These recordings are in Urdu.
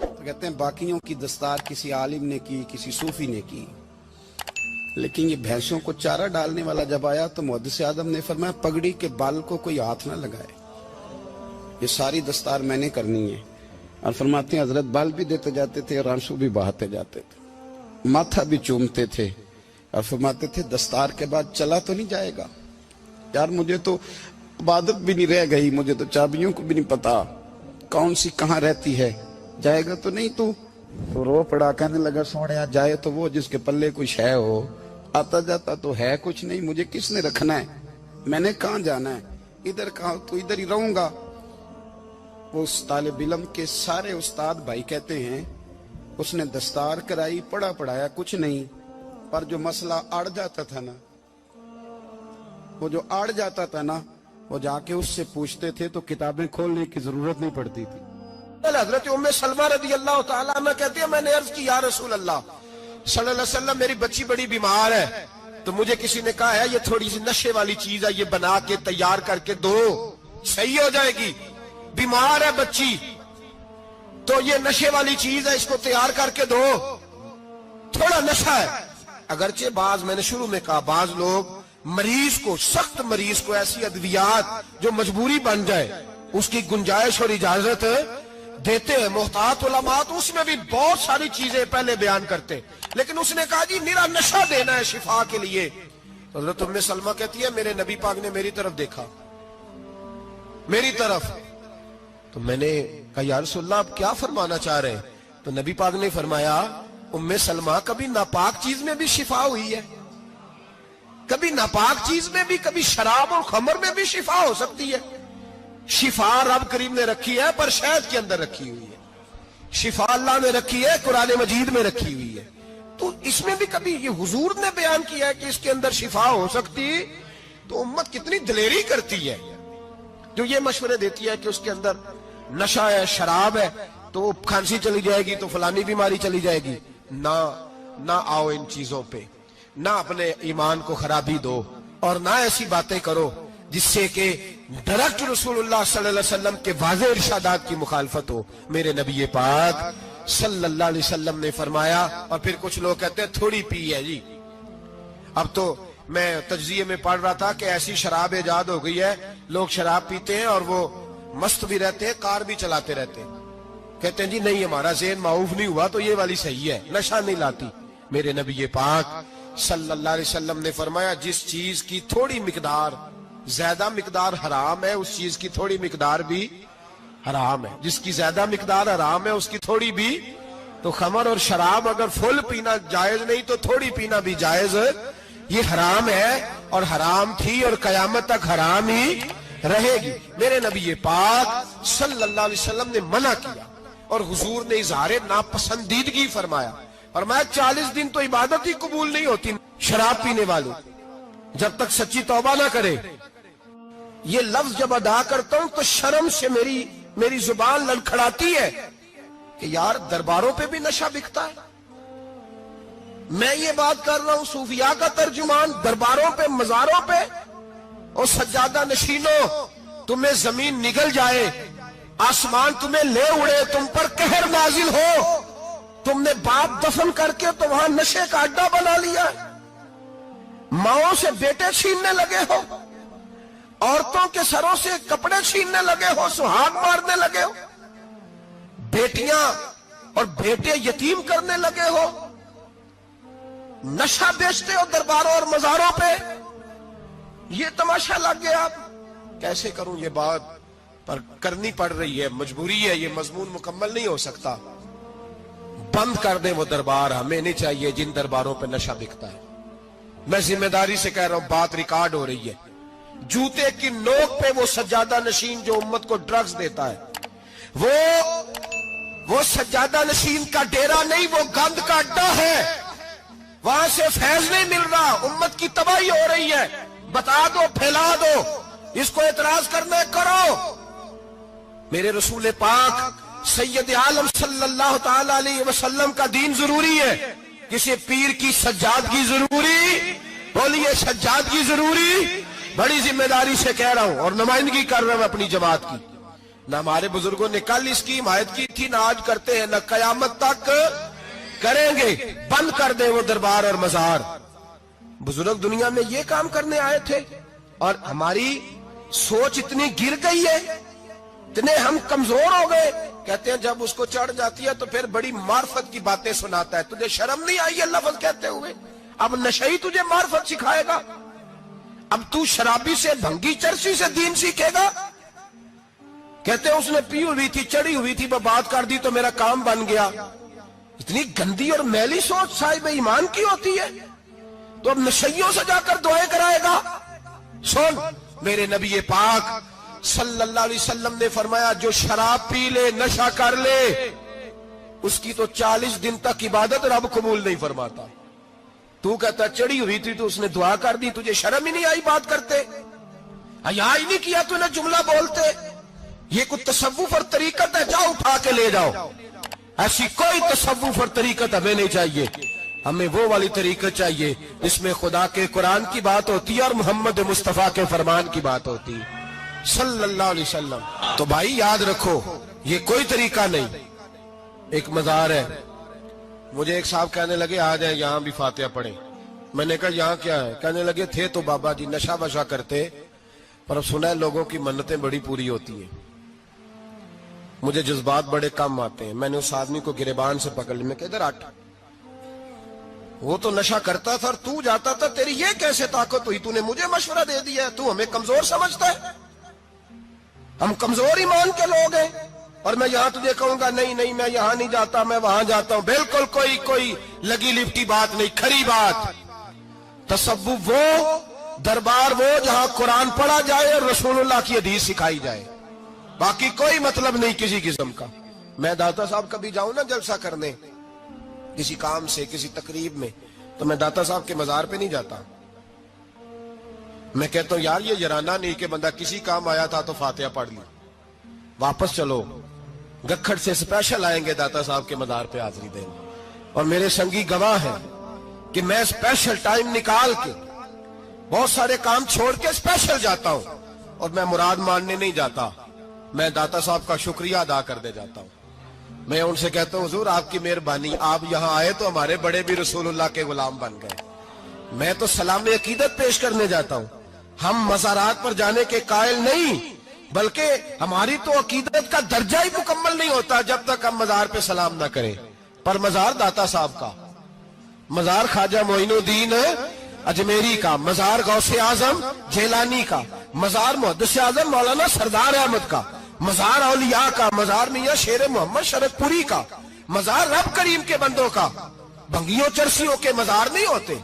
تو کہتے ہیں باقیوں کی دستار کسی عالم نے کی, کسی صوفی نے کی, لیکن یہ بھینسوں کو چارہ ڈالنے والا جب آیا تو محدث اعظم نے فرمایا پگڑی کے بال کو کوئی ہاتھ نہ لگائے, یہ ساری دستار میں نے کرنی ہے. اور فرماتے ہیں حضرت بال بھی دیتے جاتے تھے اور آنسو بھی بہاتے جاتے تھے, ماتھا بھی چومتے تھے اور فرماتے تھے دستار کے بعد چلا تو نہیں جائے گا یار, مجھے تو عبادت بھی نہیں رہ گئی, مجھے تو چابیوں کو بھی نہیں پتا کون سی کہاں رہتی ہے, جائے گا تو نہیں تو رو پڑا, کہنے لگا سونے جائے تو وہ جس کے پلے کچھ ہے ہو, آتا جاتا تو ہے کچھ نہیں, مجھے کس نے رکھنا ہے, میں نے کہاں جانا ہے, ادھر کہاں تو ادھر ہی رہوں گا. وہ اس طالب علم کے سارے استاد بھائی کہتے ہیں اس نے دستار کرائی, پڑھا پڑھایا کچھ نہیں, پر جو مسئلہ اڑ جاتا تھا نا, وہ جو اڑ جاتا تھا نا, وہ جا کے اس سے پوچھتے تھے تو کتابیں کھولنے کی ضرورت نہیں پڑتی تھی. حضرت ام سلمہ رضی اللہ تعالیٰ عنہ کہتی ہے میں نے عرض کی یا رسول اللہ صلی اللہ علیہ وسلم میری بچی بڑی بیمار ہے, تو مجھے کسی نے کہا ہے یہ تھوڑی سی نشے والی چیز ہے, یہ بنا کے تیار کر کے دو صحیح ہو جائے گی, بیمار ہے بچی تو یہ نشے والی چیز ہے, اس کو تیار کر کے دو, تھوڑا نشہ ہے. اگرچہ بعض, میں نے شروع میں کہا, بعض لوگ مریض کو, سخت مریض کو ایسی ادویات جو مجبوری بن جائے اس کی گنجائش اور اجازت دیتے ہیں. محتاط علماء تو اس میں بھی بہت ساری چیزیں پہلے بیان کرتے, لیکن اس نے کہا جی میرا نشہ دینا ہے شفا کے لیے. حضرت ام سلمہ کہتی ہے میرے نبی پاک نے میری طرف دیکھا, میری طرف, تو میں نے کہا یا رسول اللہ آپ کیا فرمانا چاہ رہے ہیں؟ تو نبی پاک نے فرمایا ام سلمہ کبھی ناپاک چیز میں بھی شفا ہوئی ہے, کبھی ناپاک چیز میں بھی, کبھی شراب اور خمر میں بھی شفا ہو سکتی ہے. شفا رب کریم نے رکھی ہے پر شہد کے اندر رکھی ہوئی ہے, شفا اللہ نے رکھی ہے قرآن مجید میں رکھی ہوئی ہے, تو اس میں بھی کبھی یہ حضور نے بیان کیا ہے کہ اس کے اندر شفا ہو سکتی, تو امت کتنی دلیری کرتی ہے جو یہ مشورے دیتی ہے کہ اس کے اندر نشہ ہے, شراب ہے, تو کھانسی چلی جائے گی تو فلانی بیماری چلی جائے گی. نہ آؤ ان چیزوں پہ, نہ اپنے ایمان کو خرابی دو, اور نہ ایسی باتیں کرو جس سے کہ ڈائریکٹ رسول اللہ صلی اللہ علیہ وسلم کے واضح ارشادات کی مخالفت ہو. میرے نبی پاک صلی اللہ علیہ وسلم نے فرمایا, اور پھر کچھ لوگ کہتے ہیں تھوڑی پی ہے جی. اب تو میں تجزیے میں پڑھ رہا تھا کہ ایسی شراب ایجاد ہو گئی ہے, لوگ شراب پیتے ہیں اور وہ مست بھی رہتے ہیں, کار بھی چلاتے رہتے ہیں, کہتے ہیں جی نہیں ہمارا ذہن معاف نہیں ہوا تو یہ والی صحیح ہے, نشہ نہیں لاتی. میرے نبی پاک صلی اللہ علیہ وسلم نے فرمایا جس چیز کی تھوڑی مقدار, زیادہ مقدار حرام ہے اس چیز کی تھوڑی مقدار بھی حرام ہے, جس کی زیادہ مقدار حرام ہے اس کی تھوڑی بھی. تو خمر اور شراب اگر فل پینا جائز نہیں تو تھوڑی پینا بھی جائز, یہ حرام ہے اور حرام تھی اور قیامت تک حرام ہی رہے گی. میرے نبی پاک صلی اللہ علیہ وسلم نے منع کیا اور حضور نے اظہار ناپسندیدگی فرمایا, فرمایا 40 دن تو عبادت ہی قبول نہیں ہوتی شراب پینے والوں جب تک سچی توبہ نہ کرے. یہ لفظ جب ادا کرتا ہوں تو شرم سے میری زبان لڑکھڑاتی ہے کہ یار درباروں پہ بھی نشہ بکتا ہے. میں یہ بات کر رہا ہوں صوفیاء کا ترجمان, درباروں پہ, مزاروں پہ, اور سجادہ نشینوں تمہیں زمین نگل جائے, آسمان تمہیں لے اڑے, تم پر قہر نازل ہو, تم نے باپ دفن کر کے تو وہاں نشے کا اڈا بنا لیا, ماؤں سے بیٹے چھیننے لگے ہو, عورتوں کے سروں سے کپڑے چھیننے لگے ہو, سہاگ مارنے لگے ہو, بیٹیاں اور بیٹے یتیم کرنے لگے ہو, نشہ بیچتے ہو درباروں اور مزاروں پہ. یہ تماشا لگ گیا. آپ کیسے کروں یہ بات, پر کرنی پڑ رہی ہے, مجبوری ہے, یہ مضمون مکمل نہیں ہو سکتا. بند کر دیں وہ دربار, ہمیں نہیں چاہیے جن درباروں پہ نشہ بکتا ہے. میں ذمہ داری سے کہہ رہا ہوں, بات ریکارڈ ہو رہی ہے. جوتے کی نوک پہ وہ سجادہ نشین جو امت کو ڈرگز دیتا ہے, وہ سجادہ نشین کا ڈیرا نہیں, وہ گند کا اڈا ہے, وہاں سے فیض نہیں مل رہا, امت کی تباہی ہو رہی ہے. بتا دو, پھیلا دو, اس کو اعتراض کرنا کرو. میرے رسول پاک سید عالم صلی اللہ تعالی علیہ وسلم کا دین ضروری ہے, کسی پیر کی سجادگی ضروری, بولیے سجادگی ضروری. بڑی ذمہ داری سے کہہ رہا ہوں اور نمائندگی کر رہا ہوں اپنی جماعت کی. نہ ہمارے بزرگوں نے کل اس کی حمایت کی تھی، نہ آج کرتے ہیں، نہ قیامت تک کریں گے۔ بند کر دیں وہ دربار اور مزار۔ بزرگ دنیا میں یہ کام کرنے آئے تھے، اور ہماری سوچ اتنی گر گئی ہے، اتنے ہم کمزور ہو گئے۔ کہتے ہیں جب اس کو چڑھ جاتی ہے تو پھر بڑی معرفت کی باتیں سناتا ہے۔ تجھے شرم نہیں آئی یہ لفظ کہتے ہوئے؟ اب نشئی تجھے معرفت سکھائے گا؟ اب تو شرابی سے، بھنگی چرسی سے دین سیکھے گا؟ کہتے ہیں اس نے پی ہوئی تھی، چڑھی ہوئی تھی، میں بات کر دی تو میرا کام بن گیا۔ اتنی گندی اور میلی سوچ صاحب ایمان کی ہوتی ہے، تو اب نشیوں سے جا کر دعائیں کرائے گا؟ سن، میرے نبی پاک صلی اللہ علیہ وسلم نے فرمایا جو شراب پی لے، نشہ کر لے، اس کی تو 40 دن تک عبادت رب قبول نہیں فرماتا۔ تو کہتا چڑھی ہوئی تھی تو اس نے دعا کر دی، تجھے شرم ہی نہیں آئی بات کرتے؟ حیا ہی نہیں کیا تو نے جملہ بولتے؟ یہ کوئی تصوف اور طریقت ہے؟ جاؤ اٹھا کے لے جاؤ۔ ایسی کوئی تصوف اور طریقت ہمیں نہیں چاہیے، ہمیں وہ والی طریقت چاہیے جس میں خدا کے قرآن کی بات ہوتی ہے اور محمد مصطفیٰ کے فرمان کی بات ہوتی ہے صلی اللہ علیہ وسلم۔ تو بھائی یاد رکھو، یہ کوئی طریقہ نہیں۔ ایک مزار ہے، مجھے ایک صاحب کہنے لگے آ جائیں یہاں بھی فاتحہ پڑھیں۔ میں نے کہا یہاں کیا ہے؟ کہنے لگے تھے تو بابا جی نشہ وشا کرتے، پر اب سنا ہے لوگوں کی منتیں بڑی پوری ہوتی ہیں۔ مجھے جذبات بڑے کم آتے ہیں۔ میں نے اس آدمی کو گریبان سے پکڑ لی، میں کہ ادھر ہٹ، وہ تو نشہ کرتا تھا اور تو جاتا تھا، تیری یہ کیسے طاقت ہوئی؟ تو نے مجھے مشورہ دے دیا ہے، تو ہمیں کمزور سمجھتا ہے؟ ہم کمزور ایمان کے لوگ ہیں، اور میں یہاں تجھے کہوں گا نہیں نہیں میں یہاں نہیں جاتا، میں وہاں جاتا ہوں۔ بالکل کوئی لگی لپٹی بات نہیں، کھری بات۔ تصوف وہ، دربار وہ جہاں قرآن پڑھا جائے اور رسول اللہ کی حدیث سکھائی جائے، باقی کوئی مطلب نہیں کسی قسم کا۔ میں داتا صاحب کبھی جاؤں نا جلسہ کرنے کسی کام سے، کسی تقریب میں، تو میں داتا صاحب کے مزار پہ نہیں جاتا۔ میں کہتا ہوں یار یہ یرانہ نہیں کہ بندہ کسی کام آیا تھا تو فاتحہ پڑھ لی، واپس چلو۔ گکھڑ سے سپیشل آئیں گے داتا صاحب کے مزار پہ حاضری دینے، اور میرے سنگی گواہ ہیں کہ میں سپیشل ٹائم نکال کے بہت سارے کام چھوڑ کے سپیشل جاتا ہوں، اور میں مراد ماننے نہیں جاتا، میں داتا صاحب کا شکریہ ادا کر دے جاتا ہوں۔ میں ان سے کہتا ہوں حضور آپ کی مہربانی، آپ یہاں آئے تو ہمارے بڑے بھی رسول اللہ کے غلام بن گئے۔ میں تو سلام عقیدت پیش کرنے جاتا ہوں، ہم مزارات پر جانے کے قائل نہیں، بلکہ ہماری تو عقیدت کا درجہ ہی مکمل نہیں ہوتا جب تک ہم مزار پہ سلام نہ کریں۔ پر مزار داتا صاحب کا، مزار خواجہ معین الدین اجمیری کا، مزار غوث اعظم جیلانی کا، مزار محدث اعظم مولانا سردار احمد کا، مزار اولیاء کا، مزار میاں شیر محمد شرک پوری کا، مزار رب کریم کے بندوں کا۔ بھنگیوں چرسیوں کے مزار نہیں ہوتے،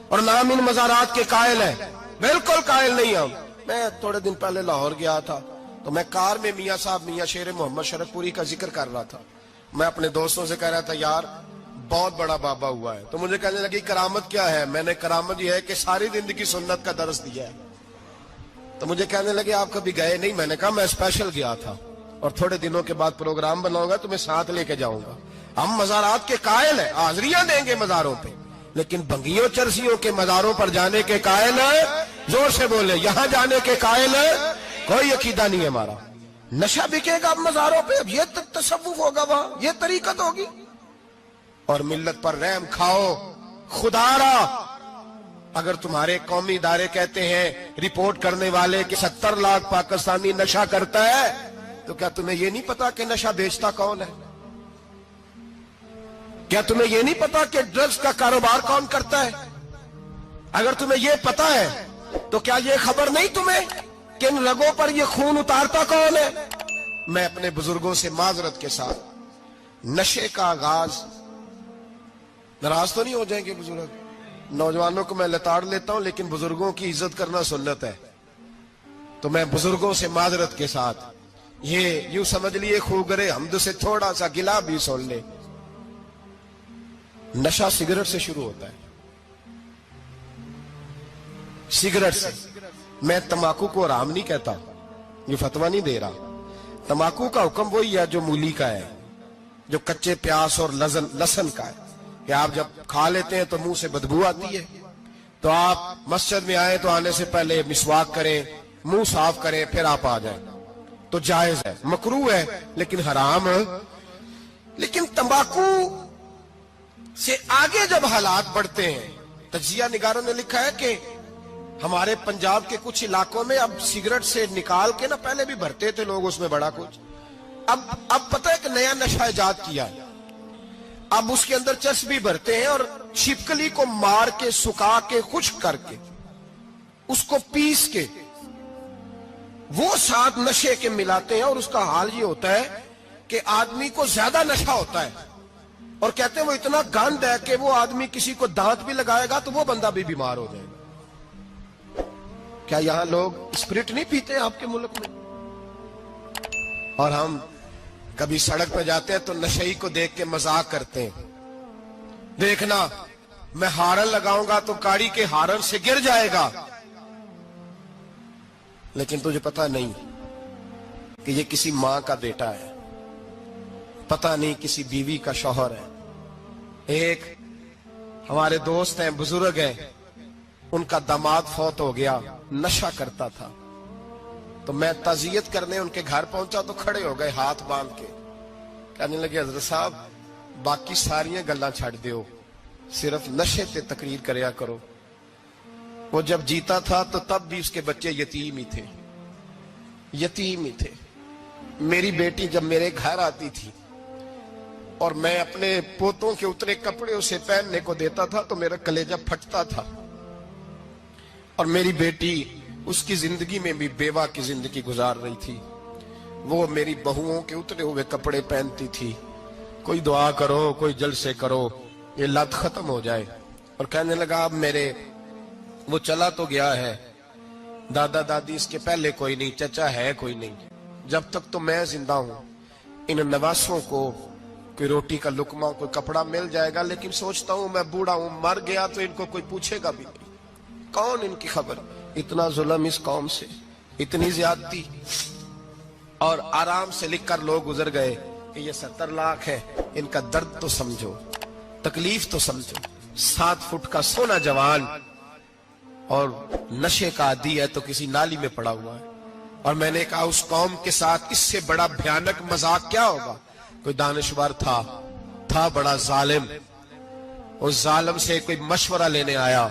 اور نام ان مزارات کے قائل ہیں، بالکل قائل نہیں ہم۔ میں تھوڑے دن پہلے لاہور گیا تھا، تو میں کار میں میاں صاحب میاں شیر محمد شرک پوری کا ذکر کر رہا تھا۔ میں اپنے دوستوں سے کہہ رہا تھا یار بہت بڑا بابا ہوا ہے، تو مجھے کہنے لگی کرامت کیا ہے؟ میں نے کرامت یہ ہے کہ ساری زندگی سنت کا درس دیا ہے۔ تو مجھے کہنے لگے آپ کبھی گئے نہیں؟ میں نے کہا میں اسپیشل گیا تھا، اور تھوڑے دنوں کے بعد پروگرام بناؤں گا تو میں ساتھ لے کے جاؤں گا۔ ہم مزارات کے قائل ہیں، حاضریاں دیں گے مزاروں پہ، لیکن بھنگیوں چرسیوں کے مزاروں پر جانے کے قائل ہیں، زور سے بولے، یہاں جانے کے قائل ہیں، کوئی عقیدہ نہیں ہے ہمارا۔ نشہ بکے گا اب مزاروں پہ، اب یہ تصوف ہوگا وہاں، یہ طریقت ہوگی۔ اور ملت پر رحم کھاؤ خدا را۔ اگر تمہارے قومی ادارے کہتے ہیں رپورٹ کرنے والے کہ 70 لاکھ پاکستانی نشہ کرتا ہے، تو کیا تمہیں یہ نہیں پتا کہ نشہ بیچتا کون ہے؟ کیا تمہیں یہ نہیں پتا کہ ڈرگز کا کاروبار کون کرتا ہے؟ اگر تمہیں یہ پتا ہے تو کیا یہ خبر نہیں تمہیں کہ ان رگوں پر یہ خون اتارتا کون ہے؟ میں اپنے بزرگوں سے معذرت کے ساتھ، نشے کا آغاز، ناراض تو نہیں ہو جائیں گے بزرگ، نوجوانوں کو میں لتاڑ لیتا ہوں لیکن بزرگوں کی عزت کرنا سنت ہے، تو میں بزرگوں سے معذرت کے ساتھ، یہ یوں سمجھ لیے خوگرے حمد سے تھوڑا سا گلا بھی سن لے۔ نشہ سگریٹ سے شروع ہوتا ہے، سگریٹ سے۔ میں تمباکو کو حرام نہیں کہتا، یہ فتویٰ نہیں دے رہا۔ تمباکو کا حکم وہی ہے جو مولی کا ہے، جو کچے پیاز اور لہسن کا ہے، کہ آپ جب کھا لیتے ہیں تو منہ سے بدبو آتی ہے، تو آپ مسجد میں آئیں تو آنے سے پہلے مسواک کریں، منہ صاف کریں، پھر آپ آ جائیں۔ تو جائز ہے، مکروہ ہے لیکن حرام۔ لیکن تمباکو سے آگے جب حالات بڑھتے ہیں، تجزیہ نگاروں نے لکھا ہے کہ ہمارے پنجاب کے کچھ علاقوں میں اب سگریٹ سے نکال کے نا، پہلے بھی بھرتے تھے لوگ اس میں بڑا کچھ، اب پتہ ہے کہ نیا نشہ ایجاد کیا ہے، اب اس کے اندر چرس بھی بھرتے ہیں اور چھپکلی کو مار کے سکھا کے خشک کر کے اس کو پیس کے وہ ساتھ نشے کے ملاتے ہیں، اور اس کا حال یہ ہوتا ہے کہ آدمی کو زیادہ نشہ ہوتا ہے، اور کہتے ہیں وہ اتنا گند ہے کہ وہ آدمی کسی کو دانت بھی لگائے گا تو وہ بندہ بھی بیمار ہو جائے گا۔ کیا یہاں لوگ اسپرٹ نہیں پیتے آپ کے ملک میں؟ اور ہم کبھی سڑک پہ جاتے ہیں تو نشئی کو دیکھ کے مذاق کرتے ہیں، دیکھنا میں ہارن لگاؤں گا تو گاڑی کے ہارن سے گر جائے گا، لیکن تجھے پتا نہیں کہ یہ کسی ماں کا بیٹا ہے، پتا نہیں کسی بیوی کا شوہر ہے۔ ایک ہمارے دوست ہیں، بزرگ ہیں، ان کا داماد فوت ہو گیا، نشہ کرتا تھا، تو میں تعزیت کرنے ان کے گھر پہنچا تو کھڑے ہو گئے ہاتھ باندھ کے، کہنے لگے حضرت صاحب باقی ساریاں گلاں چھڑ دیو، صرف نشے تے تقریر کریا کرو۔ وہ جب جیتا تھا تو تب بھی اس کے بچے یتیم ہی تھے، یتیم ہی تھے۔ میری بیٹی جب میرے گھر آتی تھی اور میں اپنے پوتوں کے اتنے کپڑے اسے پہننے کو دیتا تھا تو میرا کلیجہ پھٹتا تھا، اور میری بیٹی اس کی زندگی میں بھی بیوہ کی زندگی گزار رہی تھی، وہ میری بہوؤں کے اترے ہوئے کپڑے پہنتی تھی، کوئی دعا کرو، کوئی جلسے کرو، یہ لت ختم ہو جائے۔ اور کہنے لگا اب میرے وہ چلا تو گیا ہے، دادا دادی اس کے پہلے کوئی نہیں، چچا ہے کوئی نہیں، جب تک تو میں زندہ ہوں ان نواسوں کو کوئی روٹی کا لقمہ، کوئی کپڑا مل جائے گا، لیکن سوچتا ہوں میں بوڑھا ہوں، مر گیا تو ان کو کوئی پوچھے گا بھی نہیں، کون ان کی خبر۔ اتنا ظلم اس قوم سے، اتنی زیادتی، اور آرام سے لکھ کر لوگ گزر گئے کہ یہ 70 لاکھ ہے، ان کا درد تو سمجھو، تکلیف تو سمجھو۔ 7 فٹ کا سونا جوان اور نشے کا عادی ہے تو کسی نالی میں پڑا ہوا ہے۔ اور میں نے کہا اس قوم کے ساتھ اس سے بڑا بھیانک مذاق کیا ہوگا؟ کوئی دانشور تھا بڑا ظالم، اس ظالم سے کوئی مشورہ لینے آیا،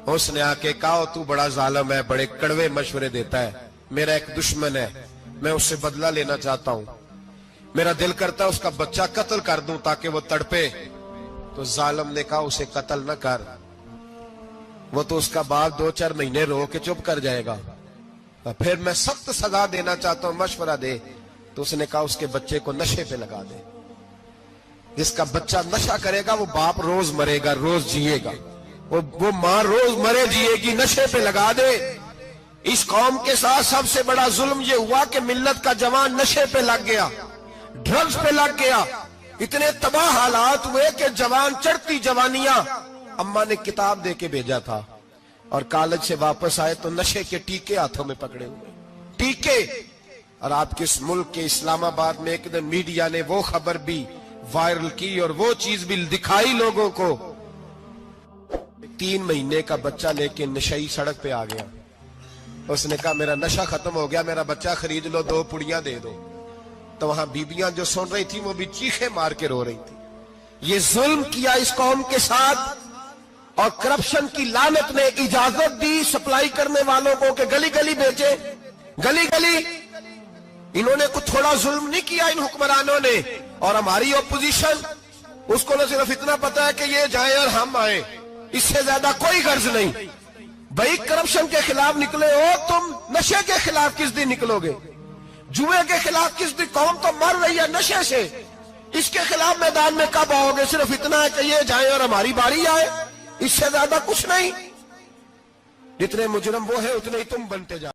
اس نے آ کے کہا تو بڑا ظالم ہے، بڑے کڑوے مشورے دیتا ہے، میرا ایک دشمن ہے، میں اس سے بدلہ لینا چاہتا ہوں، میرا دل کرتا ہے اس کا بچہ قتل کر دوں تاکہ وہ تڑپے۔ تو ظالم نے کہا اسے قتل نہ کر، وہ تو اس کا باپ 2-4 مہینے رو کے چپ کر جائے گا، پھر میں سخت سزا دینا چاہتا ہوں، مشورہ دے۔ تو اس نے کہا اس کے بچے کو نشے پہ لگا دے، جس کا بچہ نشہ کرے گا وہ باپ روز مرے گا، روز جیے گا، وہ ماں روز مرے جیے گی، نشے پہ لگا دے۔ اس قوم کے ساتھ سب سے بڑا ظلم یہ ہوا کہ ملت کا جوان نشے پہ لگ گیا، ڈرگز پہ لگ گیا، اتنے تباہ حالات ہوئے کہ جوان چڑھتی جوانیاں، اماں نے کتاب دے کے بھیجا تھا، اور کالج سے واپس آئے تو نشے کے ٹیکے ہاتھوں میں پکڑے ہوئے، ٹیکے۔ اور آپ کے اس ملک کے اسلام آباد میں ایک دن میڈیا نے وہ خبر بھی وائرل کی اور وہ چیز بھی دکھائی لوگوں کو، 3 مہینے کا بچہ لے کے نشئی سڑک پہ آ گیا، اس نے کہا میرا نشہ ختم ہو گیا، میرا بچہ خرید لو، 2 پڑیاں دے دو۔ تو وہاں بیبیاں جو سن رہی تھی وہ بھی چیخیں مار کے رو رہی تھی۔ یہ ظلم کیا اس قوم کے ساتھ، اور کرپشن کی لعنت نے اجازت دی سپلائی کرنے والوں کو کہ گلی گلی بیچے، گلی گلی۔ انہوں نے کچھ تھوڑا ظلم نہیں کیا ان حکمرانوں نے، اور ہماری اپوزیشن اس کو نہ صرف اتنا پتا ہے کہ یہ جائیں اور ہم آئیں، اس سے زیادہ کوئی غرض نہیں۔ بھائی کرپشن کے خلاف نکلے ہو تم، نشے کے خلاف کس دن نکلو گے؟ جوئے کے خلاف کس دن؟ قوم تو مر رہی ہے نشے سے، اس کے خلاف میدان میں کب آؤ گے؟ صرف اتنا ہے کہ یہ جائیں اور ہماری باری آئے، اس سے زیادہ کچھ نہیں۔ جتنے مجرم وہ ہیں اتنے ہی تم بنتے جاؤ۔